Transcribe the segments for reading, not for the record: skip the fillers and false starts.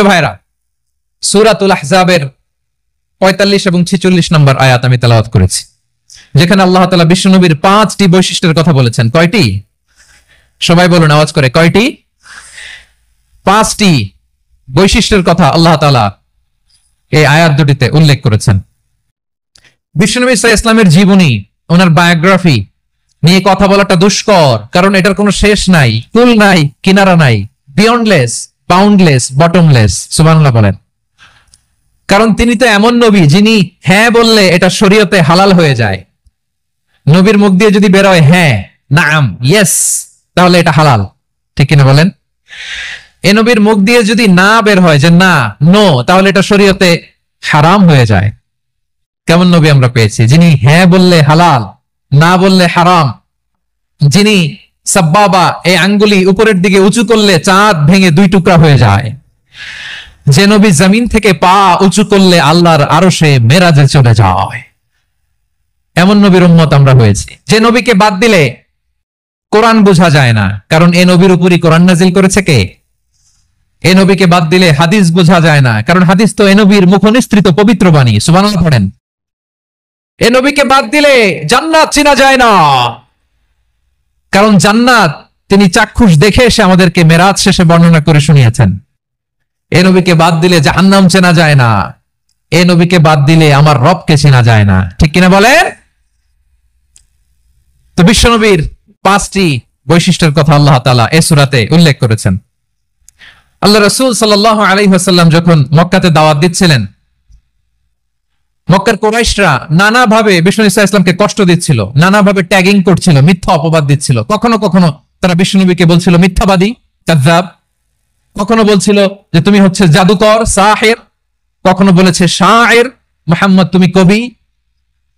প্রিয় ভাইরা, সূরাতুল আহজাবের ৪৫ এবং ৪৬ নম্বর আয়াত আমি তেলাওয়াত করেছি, যেখানে আল্লাহ তাআলা বিশ্বনবীর ৫টি বৈশিষ্ট্যের কথা বলেছেন। কয়টি? সবাই বলুন আওয়াজ করে, কয়টি? ৫টি বৈশিষ্ট্যের কথা আল্লাহ তাআলা এই আয়াত দুটিতে উল্লেখ করেছেন। বিশ্বনবী সাল্লাল্লাহু আলাইহি ওয়াসাল্লামের জীবনী, ওনার বায়োগ্রাফি নিয়ে কথা বলাটা দুষ্কর, কারণ এটার কোনো শেষ নাই, কুল নাই, কিনারা নাই, বিয়ন্ডলেস, বাউন্ডলেস, বটমলেস। সুবহানাল্লাহ বলেন। কারণ তিনি তো এমন নবী যিনি হ্যাঁ বললে এটা শরীয়তে হালাল হয়ে যায়। নবীর মুখ দিয়ে যদি বের হয় হ্যাঁ, নাম, ইয়েস, তাহলে এটা হালাল। ঠিক কিনা বলেন? এ নবীর মুখ দিয়ে যদি না বের হয় যে না, নো, তাহলে এটা শরীয়তে হারাম হয়ে যায়। কেমন নবী আমরা পেয়েছি, যিনি হ্যাঁ বললে হালাল, না বললে হারাম, যিনি সাব্বাবা, এই আঙ্গুলি উপরের দিকে উঁচু করলে চাঁদ ভেঙে 2 টুকরা হয়ে যায়, যে নবী জমিন থেকে পা উঁচু করলে আল্লাহর আরশে মেরাজে চলে যায়, এমন নবীর উম্মত আমরা হয়েছি। যে নবীকে বাদ দিলে কোরআন বোঝা যায় না, কারণ এ নবীর উপরই কোরআন নাজিল করেছে কে? এ নবীকে বাদ দিলে হাদিস বোঝা যায় না, কারণ হাদিস তো এ নবীর মুখনিসৃত পবিত্র বাণী। সুবহানাল্লাহ পড়েন। এ নবীকে বাদ দিলে জান্নাত চেনা যায় না, কারণ জান্নাত তিনি চাক্ষুষ দেখে এসে আমাদেরকে মেরাজ শেষে বর্ণনা করে শুনিয়েছেন। এ নবীকে বাদ দিলে জাহান্নাম চেনা যায় না, এ নবীকে বাদ দিলে আমার রবকে চেনা যায় না। ঠিক কিনা বলেন? তো বিশ্বনবীর 5টি বৈশিষ্ট্যের কথা আল্লাহ তাআলা এই সূরাতে উল্লেখ করেছেন। আল্লাহ রাসূল সাল্লাল্লাহু আলাইহি ওয়াসাল্লাম যখন মক্কাতে দাওয়াত দিচ্ছিলেন, মক্কার কুরাইশরা নানাভাবে বিষ্ণু ইসা ইসলামকে কষ্ট দিচ্ছিল, নানাভাবে ট্যাগিং করছিল, মিথ্যা অপবাদ দিচ্ছিল। কখনো কখনো তারা বিশ্বনবীকে বলছিল মিথ্যাবাদী, কাযযাব। কখনো বলছিল যে তুমি হচ্ছে জাদুকর, সাহির। কখনো বলেছে শায়ের, মুহাম্মদ তুমি কবি।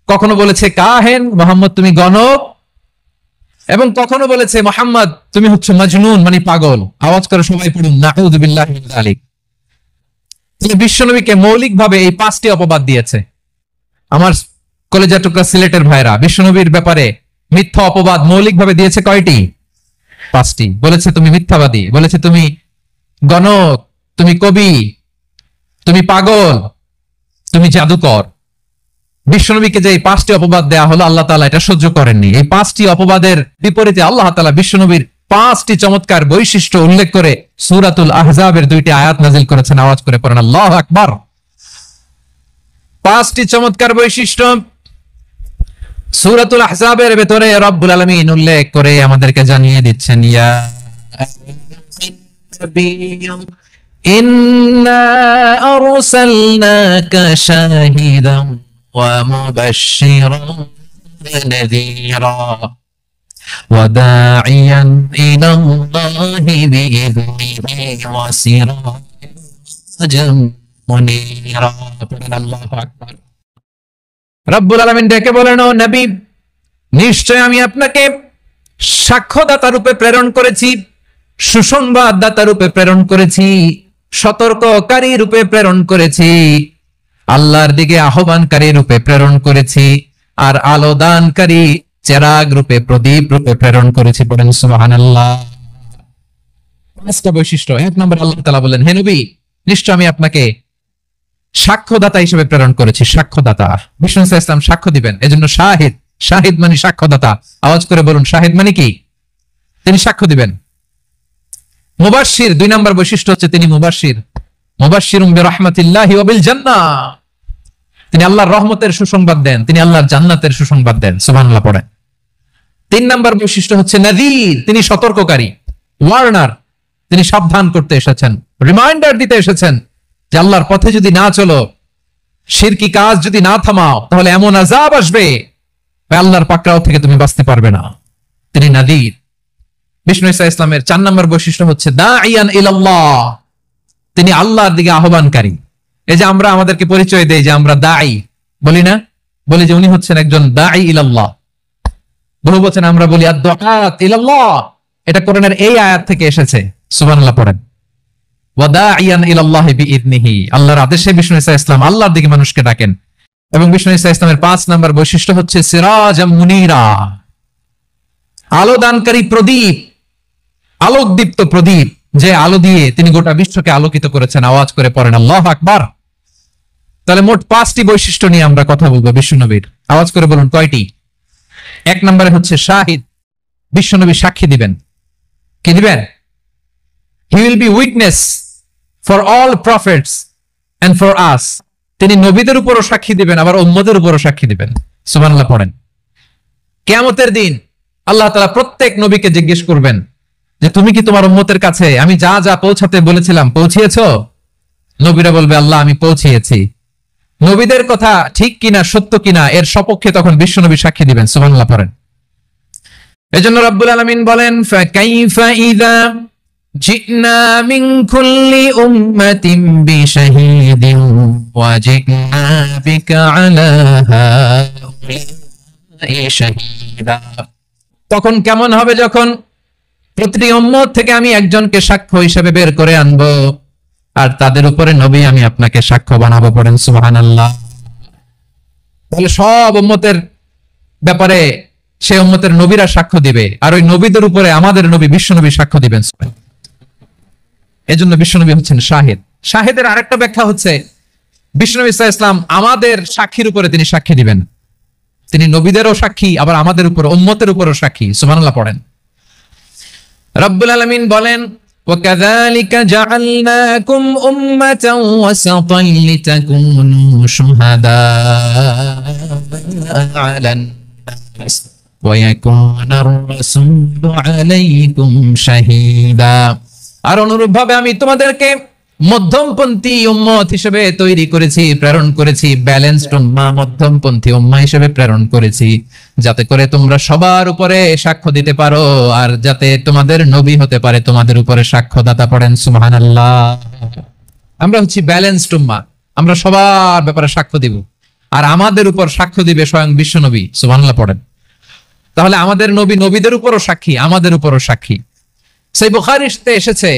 কখনো বলেছে কাহেন, মুহাম্মদ তুমি গণক। এবং কখনো বলেছে মুহাম্মদ তুমি হচ্ছে মাজনুন, মানে পাগল। আওয়াজ করে সবাই পড়ুন, নাউযু বিল্লাহি মিন যালিক। তিনি বিশ্বনবীকে মৌলিকভাবে এই 5টি অপবাদ দিয়েছে। আমার কলেজা টুকরা সিলেটের ভাইরা, বিশ্বনবীর ব্যাপারে মিথ্যা অপবাদ মৌলিকভাবে দিয়েছে কয়টি? 5টি। বলেছে তুমি মিথ্যাবাদী, বলেছে তুমি গণক, তুমি কবি, তুমি পাগল, তুমি জাদুকর। বিশ্বনবীকে যে এই 5টি অপবাদ দেয়া হলো, আল্লাহ তাআলা এটা সহ্য করেননি। এই 5টি অপবাদের বিপরীতে আল্লাহ তাআলা বিশ্বনবীর 5টি চমৎকার বৈশিষ্ট্য উল্লেখ করে সূরাতুল আহজাবের 2টি আয়াত নাজিল করেছেন। আওয়াজ করে পড়েন আল্লাহু আকবার। 5টি চমৎকার বৈশিষ্ট্য সূরাতুল আহজাবের ভেতরে রব্বুল আলামিন উল্লেখ করে আমাদেরকে জানিয়ে দিচ্ছেন, ইয়া ইন্না আরসালনাকা শাহিদান ওয়া মুবাশশিরান ওয়া নাযীরা ওয়া দাঈয়ান ইলাল্লাহি বিইذনিহি ওয়া সিরাজাম মুনীরা। আল্লাহু আকবার। রব্বুল আলামিন ডেকে বলেন, ও নবী, নিশ্চয় আমি আপনাকে সাক্ষ্যদাতা রূপে প্রেরণ করেছি, সুসংবাদদাতা রূপে প্রেরণ করেছি, সতর্ককারী রূপে প্রেরণ করেছি, আল্লাহর দিকে আহ্বানকারী রূপে প্রেরণ করেছি, আর আলো দানকারী চেরাগ রূপে, প্রদীপ রূপে প্রেরণ করেছি। বলেন সুবহানাল্লাহ। 5টা বৈশিষ্ট্য। 1 নম্বর আল্লাহ তাআলা বলেন, হে নবী, নিশ্চয় আমি আপনাকে সাক্ষ্যদাতা হিসেবে প্রেরণ করেছি। সাক্ষ্যদাতা, বিষ্ণু ইসলাম সাক্ষ্য দিবেন, এজন্য শাহিদ। শাহিদ মানে সাক্ষ্যদাতা। আওয়াজ করে বলুন, শাহিদ মানে কি? তিনি সাক্ষ্য দিবেন। মুবাশশির, 2 নম্বর বৈশিষ্ট্য হচ্ছে তিনি মুবাশশির। মুবাশশিরুম বিরাহমাতিল্লাহি ওয়া বিল জান্নাহ, তিনি আল্লাহর রহমতের সুসংবাদ দেন, তিনি আল্লাহর জান্নাতের সুসংবাদ দেন। সুবহানাল্লাহ পড়েন। 3 নম্বর বৈশিষ্ট্য হচ্ছে নাযীর, তিনি সতর্ককারী, ওয়ার্নার। তিনি সাবধান করতে এসেছেন, রিমাইন্ডার দিতে এসেছেন যে আল্লাহর পথে যদি না চলো, শিরকি কাজ যদি না থামাও, তাহলে এমন আযাব আসবে আল্লাহর পাকড়াও থেকে তুমি বাঁচতে পারবে না। তিনি নাযীর। বিষ্ণু ইসা ইসলামের 4 নম্বর বৈশিষ্ট্য হচ্ছে দাঈয়ান ইলাল্লাহ, তিনি আল্লাহর দিকে আহ্বানকারী। এই যে আমরা আমাদেরকে পরিচয় দেই যে আমরা দাঈ, বলি না? বলি যে উনি হচ্ছেন একজন দাঈ ইলাল্লাহ। বহু বচন আমরা বলি আদ-দুআত ইলাল্লাহ। এটা কোরআনের এই আয়াত থেকে এসেছে। সুবহানাল্লাহ পড়েন। ওয়া দাঈয়ান ইলাল্লাহি বিইذনিহি, আল্লাহর আদেশে বিষ্ণু ইসা ইসলাম আল্লাহর দিকে মানুষকে ডাকেন। এবং বিষ্ণু ইসা ইসলামের 5 নম্বর বৈশিষ্ট্য হচ্ছে সিরাজাম মুনীরা, আলো দানকারী প্রদীপ, আলোকদীপ্ত প্রদীপ। যে আলো দিয়ে তিনি গোটা বিশ্বকে আলোকিত করেছেন। আওয়াজ করে পড়েন আল্লাহু আকবার। তাহলে মোট 5টি বৈশিষ্ট্য নিয়ে আমরা কথা বলবো বিশ্বনবীর। আওয়াজ করে বলুন কয়টি? 1 নম্বরে হচ্ছে শাহিদ, বিশ্বনবী সাক্ষী দিবেন। কি দিবেন? He will be witness for all prophets and for us. তিনি নবীদের উপরও সাক্ষী দিবেন, আবার উম্মতের উপরও সাক্ষী দিবেন। সুবহানাল্লাহ পড়েন। কিয়ামতের দিন আল্লাহ তাআলা প্রত্যেক নবীকে জিজ্ঞেস করবেন যে তুমি কি তোমার উম্মতের কাছে আমি যা যা পৌঁছাতে বলেছিলাম পৌঁছিয়েছো? নবীরা বলবে আল্লাহ আমি পৌঁছিয়েছি। নবীদের কথা ঠিক কিনা সত্য কিনা এর সপক্ষে তখন বিশ্বনবী সাক্ষী দিবেন। সুবহানাল্লাহ পড়েন। এজন্য রব্বুল আলামিন বলেন ফাকাইফা ইযা জিনা মিন কুল্লি উম্মাতিন বিশাহীদিন ওয়া জিনা বিকা আলা হাউলাই শাহীদা। তখন কেমন হবে যখন প্রতিটি উম্মত থেকে আমি একজনকে সাক্ষ্য হিসেবে বের করে আনবো, আর তাদের উপরে নবী আমি আপনাকে সাক্ষ্য বানাবো। পড়েন সুবহানাল্লাহ। তাহলে সব উম্মতের ব্যাপারে সে উম্মতের নবীরা সাক্ষ্য দিবে, আর ওই নবীদের উপরে আমাদের নবী বিশ্বনবী সাক্ষ্য দিবেন। এজন্য বিশ্বনবী হচ্ছেন শাহিদ। শাহিদের আরেকটা ব্যাখ্যা হচ্ছে বিশ্বনবী সাল্লাল্লাহু আলাইহি ওয়াসাল্লাম আমাদের সাক্ষীর উপরে তিনি সাক্ষী দিবেন। তিনি নবীদেরও সাক্ষী, আবার আমাদের উপর উম্মতের উপরও সাক্ষী। সুবহানাল্লাহ পড়েন। রব্বুল আলামিন বলেন وَكَذَلِكَ جَعَلْنَاكُمْ أُمَّةً وَسَطًا لِتَكُونُوا شُهَدَاءَ عَلَى النَّاسِ وَيَكُونَ الرَّسُولُ عَلَيْكُمْ شَهِيدًا। আর অনুরূপভাবে আমি তোমাদেরকে মধ্যমপন্থী উম্মত হিসেবে তৈরি করেছি, প্রেরণ করেছি। ব্যালেন্সড উম্মাহ, মধ্যমপন্থী উম্মাহ হিসেবে প্রেরণ করেছি, যাতে করে তোমরা সবার উপরে সাক্ষ্য দিতে পারো, আর যাতে তোমাদের নবী হতে পারে তোমাদের উপরে সাক্ষ্যদাতা। পড়েন সুবহানাল্লাহ। আমরা হচ্ছি ব্যালেন্সড উম্মাহ, আমরা সবার ব্যাপারে সাক্ষ্য দিব, আর আমাদের উপর সাক্ষ্য দিবে স্বয়ং বিশ্বনবী। সুবহানাল্লাহ পড়েন। তাহলে আমাদের নবী নবীদের উপরও সাক্ষী, আমাদের উপরও সাক্ষী। সেই বুখারীতে এসেছে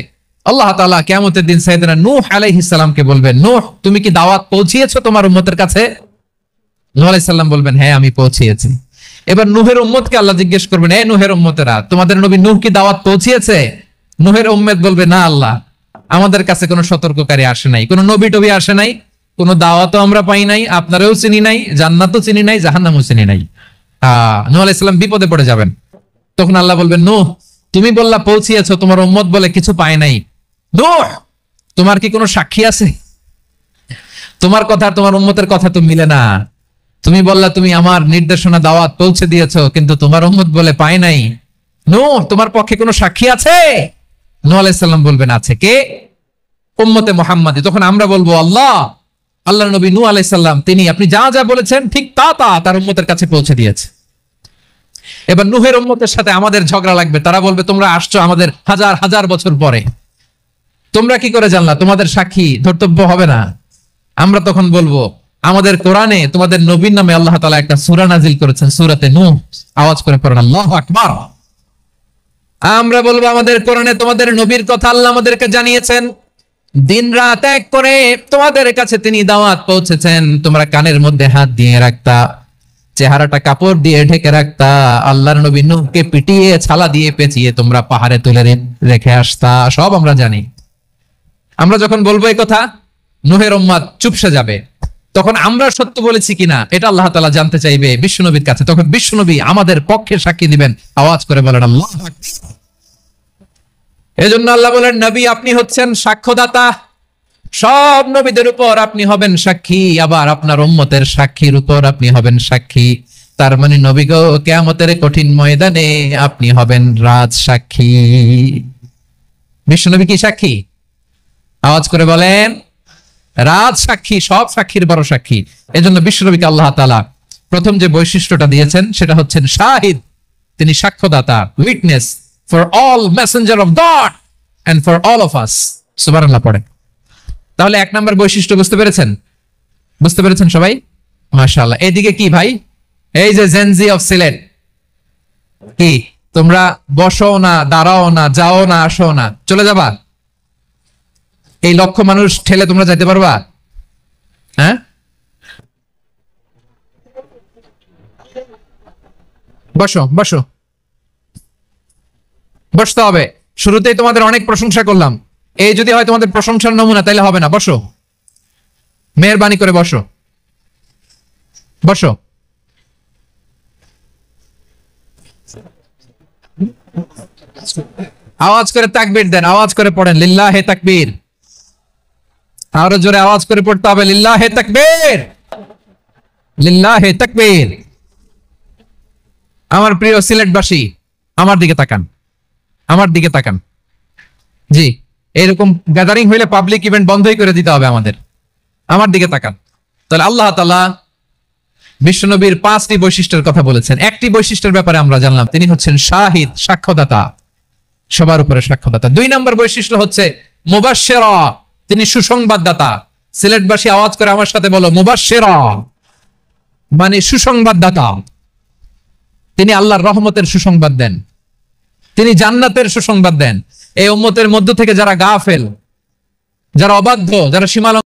আল্লাহ তাআলা কিয়ামতের দিন সাইয়েদনা নূহ আলাইহিস সালামকে বলবেন, নূহ তুমি কি দাওয়াত পৌঁছিয়েছো তোমার উম্মতের কাছে? নূহ আলাইহিস সালাম বলবেন হ্যাঁ আমি পৌঁছিয়েছি। এবার নূহের উম্মতকে আল্লাহ জিজ্ঞেস করবেন, এই নূহের উম্মতেরা তোমাদের নবী নূহ কি দাওয়াত পৌঁছিয়েছে? নূহের উম্মত বলবে না আল্লাহ, আমাদের কাছে কোনো সতর্ককারী আসে নাই, কোনো নবী টবি আসে নাই, কোনো দাওয়াতও আমরা পাই নাই, আপনারাও চিনি নাই, জান্নাতও চিনি নাই, জাহান্নামও চিনি নাই। নূহ আলাইহিস সালাম বিপদে পড়ে যাবেন। তখন আল্লাহ বলবেন নূহ তুমি বললা পৌঁছিয়েছো, তোমার উম্মত বলে কিছু পায় নাই। নূহ তোমার কি কোনো সাক্ষী আছে? তোমার কথা তোমার উম্মতের কথা তো মিলে না। তুমি বললা তুমি আমার নির্দেশনা দাওয়াত পৌঁছে দিয়েছো, কিন্তু তোমার উম্মত বলে পায় নাই। নূহ তোমার পক্ষে কোনো সাক্ষী আছে? নূহ আলাইহিস সালাম বলবেন আছে। কে? উম্মতে মুহাম্মাদী। তখন আমরা বলবো আল্লাহ, আল্লাহর নবী নূহ আলাইহিস সালাম তিনি আপনি যা যা বলেছেন ঠিক তা তা তার উম্মতের কাছে পৌঁছে দিয়েছে। এবার নূহের উম্মতের সাথে আমাদের ঝগড়া লাগবে। তারা বলবে তোমরা আসছো আমাদের হাজার হাজার বছর পরে, তোমরা কি করে জানলা? তোমাদের সাক্ষী ধর্তব্য হবে না। আমরা তখন বলবো আমাদের কোরআনে তোমাদের নবীর নামে আল্লাহ তাআলা একটা সূরা নাজিল করেছেন, সূরাতে নূহ। আওয়াজ করে পড়েন আল্লাহু আকবার। আমরা বলবো আমাদের কোরআনে তোমাদের নবীর কথা আল্লাহ আমাদেরকে জানিয়েছেন, দিন রাত এক করে তোমাদের কাছে তিনি দাওয়াত পৌঁছেছেন। তোমরা কানের মধ্যে হাত দিয়ে রাখতা, চেহারাটা কাপড় দিয়ে ঢেকে রাখতা, আল্লাহর নবী নূহকে পিটিয়ে ছালা দিয়ে পেঁচিয়ে তোমরা পাহাড়ে তুলে রেখে আসতা। সব আমরা জানি। আমরা যখন বলবো এই কথা, নূহের উম্মত চুপসে যাবে। তখন আমরা সত্য বলেছি কিনা এটা আল্লাহ তাআলা জানতে চাইবে বিশ্বনবীর কাছে। তখন বিশ্বনবী আমাদের পক্ষে সাক্ষী দিবেন। আওয়াজ করে বলেন আল্লাহু আকবার। এজন্য আল্লাহ বলেন নবী আপনি হচ্ছেন সাক্ষ্যদাতা, সব নবীদের উপর আপনি হবেন সাক্ষী, আবার আপনার উম্মতের সাক্ষীর উপর আপনি হবেন সাক্ষী। তার মানে নবী গো কিয়ামতের কঠিন ময়দানে আপনি হবেন রাজ সাক্ষী। বিশ্বনবী কি সাক্ষী? আওয়াজ করে বলেন রাজ সাক্ষী, সব সাক্ষীর বড় সাক্ষী। এজন্য বিশ্বনবীকে আল্লাহ তাআলা প্রথম যে বৈশিষ্ট্যটা দিয়েছেন সেটা হচ্ছেন শাহিদ। তিনি সাক্ষ্যদাতা, witness for all messenger of God and for all of us. সুবহানাল্লাহ পড়ে। তাহলে 1 নম্বর বৈশিষ্ট্য বুঝতে পেরেছেন? বুঝতে পেরেছেন সবাই? মাশাআল্লাহ। এদিকে কি ভাই, এই যে জেনজি অফ সিলেট, কি তোমরা বসো না, দাঁড়াও না, যাও না, আসো না, চলে যাবা? এই লক্ষ মানুষ ঠেলে তোমরা যাইতে পারবা? হ্যাঁ, বসো বসো, বসতে হবে। শুরুতেই তোমাদের অনেক প্রশংসা করলাম, এই যদি হয় তোমাদের প্রশংসার নমুনা তাইলে হবে না। বসো, মেহেরবানি করে বসো, বসো। আওয়াজ করে তাকবীর দেন, আওয়াজ করে পড়েন লিল্লাহে তাকবীর। আরো জোরে আওয়াজ করে পড়তে হবে লিল্লাহে তাকবীর, লিল্লাহে তাকবীর। আমার প্রিয় সিলেটবাসী, আমার দিকে তাকান, আমার দিকে তাকান। জি, এরকম গ্যাদারিং হইলে পাবলিক ইভেন্ট বন্ধই করে দিতে হবে আমাদের। আমার দিকে তাকান। তাহলে আল্লাহ তাআলা বিশ্বনবীর 5টি বৈশিষ্ট্যের কথা বলেছেন। একটি বৈশিষ্ট্যের ব্যাপারে আমরা জানলাম, তিনি হচ্ছেন শাহিদ, সাক্ষ্যদাতা, সবার উপরে সাক্ষ্যদাতা। 2 নম্বর বৈশিষ্ট্য হচ্ছে মুবাশশিরা, তিনি সুসংবাদদাতা। সিলেটবাসী আওয়াজ করে আমার সাথে বলো, মুবাশশিরা মানে সুসংবাদদাতা। তিনি আল্লাহর রহমতের সুসংবাদ দেন, তিনি জান্নাতের সুসংবাদ দেন। এই উম্মতের মধ্য থেকে যারা গাফেল, যারা অবাধ্য, যারা সীমা